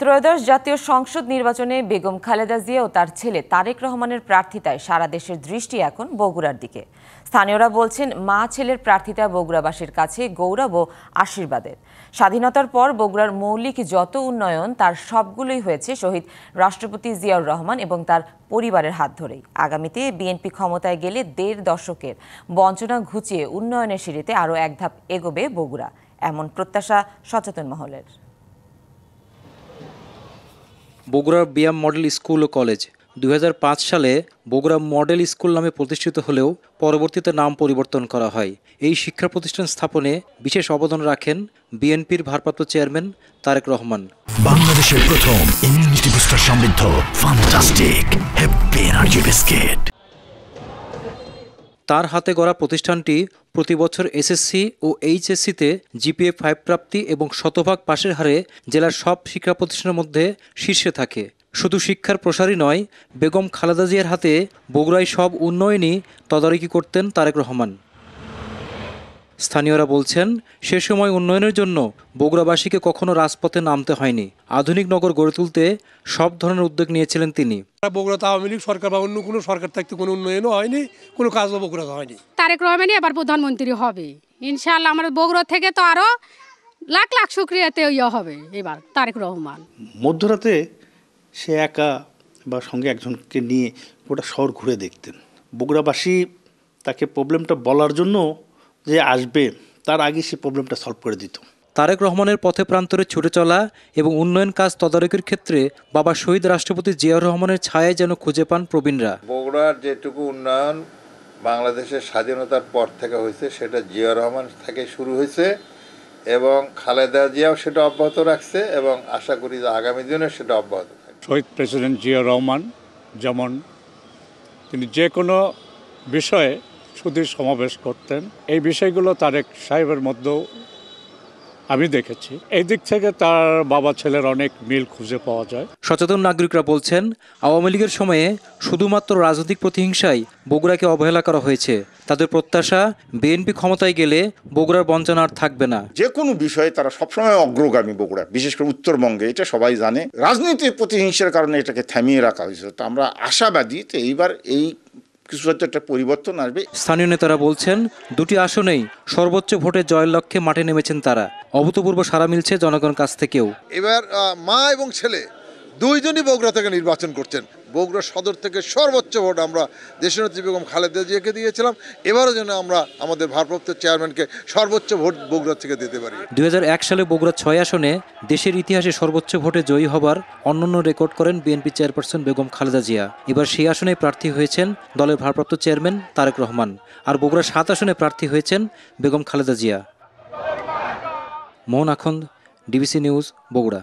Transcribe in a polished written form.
ত্রয়োদশ জাতীয় সংসদ নির্বাচনে বেগম খালেদা জিয়া ও তার ছেলে তারেক রহমানের প্রার্থিতায় সারা দেশের দৃষ্টি এখন বগুড়ার দিকে। স্থানীয়রা বলছেন, মা ছেলের প্রার্থিতা বগুড়াবাসীর কাছে গৌরব ও আশীর্বাদের। স্বাধীনতার পর বগুড়ার মৌলিক যত উন্নয়ন তার সবগুলোই হয়েছে শহীদ রাষ্ট্রপতি জিয়াউর রহমান এবং তার পরিবারের হাত ধরেই। আগামীতে বিএনপি ক্ষমতায় গেলে ১.৫ দশকের বঞ্চনা ঘুচিয়ে উন্নয়নের সিঁড়িতে আরও এক ধাপ এগোবে বগুড়া, এমন প্রত্যাশা সচেতন মহলের। বগুড়ার বিয়াম মডেল স্কুল ও কলেজ ২০০৫ সালে বগুড়া মডেল স্কুল নামে প্রতিষ্ঠিত হলেও পরবর্তীতে নাম পরিবর্তন করা হয়। এই শিক্ষা প্রতিষ্ঠান স্থাপনে বিশেষ অবদান রাখেন বিএনপির ভারপ্রাপ্ত চেয়ারম্যান তারেক রহমান। বাংলাদেশের প্রথম ইমিউনিটি বুস্টার সমৃদ্ধ ফ্যান্টাস্টিক হ্যাপি এনার্জি বিস্কিট। তার হাতে গড়া প্রতিষ্ঠানটি প্রতি বছর এসএসসি ও এইচএসসিতে জিপিএ 5 প্রাপ্তি এবং শতভাগ পাশের হারে জেলার সব শিক্ষা প্রতিষ্ঠানের মধ্যে শীর্ষে থাকে। শুধু শিক্ষার প্রসারই নয়, বেগম খালেদা জিয়ার হাতে বগুড়ায় সব উন্নয়নই তদারকি করতেন তারেক রহমান। স্থানীয়রা বলছেন, সে সময় উন্নয়নের জন্য বগুড়াবাসীকে কখনো রাজপথে নামতে হয়নি। আধুনিক নগর গড়ে তুলতে সব ধরনের উদ্যোগ নিয়েছিলেন তিনি। বগুড়াতে আওয়ামী লীগ সরকার বা অন্য কোনো সরকার থাকতে কোনো উন্নয়নও হয়নি, কোনো কাজও বগুড়াতে হয়নি। তারেক রহমানই এবার প্রধানমন্ত্রী হবে ইনশাআল্লাহ। আমাদের বগুড়া থেকে তো আরো লাখ লাখ শুকরিয়াতে হবে এবার তারেক রহমান। মধ্যরাতে সে একা বা সঙ্গে একজনকে নিয়ে গোটা শহর ঘুরে দেখতেন। বগুড়াবাসী তাকে প্রবলেমটা বলার জন্য যে আসবে, তার আগে সে প্রবলেমটা সলভ করে দিত। তারেক রহমানের পথে প্রান্তরে ছুটে চলা এবং উন্নয়ন কাজ তদারকির ক্ষেত্রে বাবা শহীদ রাষ্ট্রপতি জিয়াউর রহমানের ছায়ায় যেন খুঁজে পান প্রবীণরা। বগুড়ার যেটুকু উন্নয়ন বাংলাদেশের স্বাধীনতার পর থেকে হয়েছে সেটা জিয়াউর রহমান থেকে শুরু হয়েছে এবং খালেদা জিয়াও সেটা অব্যাহত রাখছে এবং আশা করি যে আগামী দিনে সেটা অব্যাহত থাকবে। শহীদ প্রেসিডেন্ট জিয়াউর রহমান যেমন তিনি যে কোনো বিষয়ে সুধীর সমাবেশ করতেন, এই বিষয়গুলো তারেক সাহেবের মধ্যেও আমি দেখেছি। এই দিক থেকে তার বাবা ছেলের অনেক মিল খুঁজে পাওয়া যায়। সচেতন নাগরিকরা বলছেন, আওয়ামী লীগের সময়ে শুধুমাত্র রাজনৈতিক প্রতিহিংসায় বগুড়াকে অবহেলা করা হয়েছে। তাদের প্রত্যাশা, বিএনপি ক্ষমতায় গেলে বগুড়ার বঞ্চনা আর থাকবে না। যে কোনো বিষয়ে তারা সবসময় অগ্রগামী বগুড়া, বিশেষ করে উত্তরবঙ্গে, এটা সবাই জানে। রাজনৈতিক প্রতিহিংসার কারণে এটাকে থামিয়ে রাখা হয়েছে। তো আমরা আশাবাদী তো এইবার এই কিছু একটা পরিবর্তন আসবে। স্থানীয় নেতারা বলছেন, দুটি আসনেই সর্বোচ্চ ভোটে জয়ের লক্ষ্যে মাঠে নেমেছেন তারা। অভূতপূর্ব সাড়া মিলছে জনগণের কাছ থেকেও। এবার মা এবং ছেলে দুইজনই বগুড়া থেকে নির্বাচন করছেন। বগুড়া সদর থেকে সর্বোচ্চ ভোট আমরা দেশনেত্রী বেগম খালেদা জিয়াকে দিয়েছিলাম। এবারও যেন আমরা আমাদের ভারপ্রাপ্ত চেয়ারম্যানকে সর্বোচ্চ ভোট বগুড়া থেকে দিতে পারি। ২০০১ সালে বগুড়া ৬ আসনে দেশের ইতিহাসে সর্বোচ্চ ভোটে জয়ী হবার অনন্য রেকর্ড করেন বিএনপি চেয়ারপারসন বেগম খালেদা জিয়া। এবার সেই আসনে প্রার্থী হয়েছেন দলের ভারপ্রাপ্ত চেয়ারম্যান তারেক রহমান। আর বগুড়া ৭ আসনে প্রার্থী হয়েছেন বেগম খালেদা জিয়া। মোহন আখন্দ, ডিবিসি নিউজ, বগুড়া।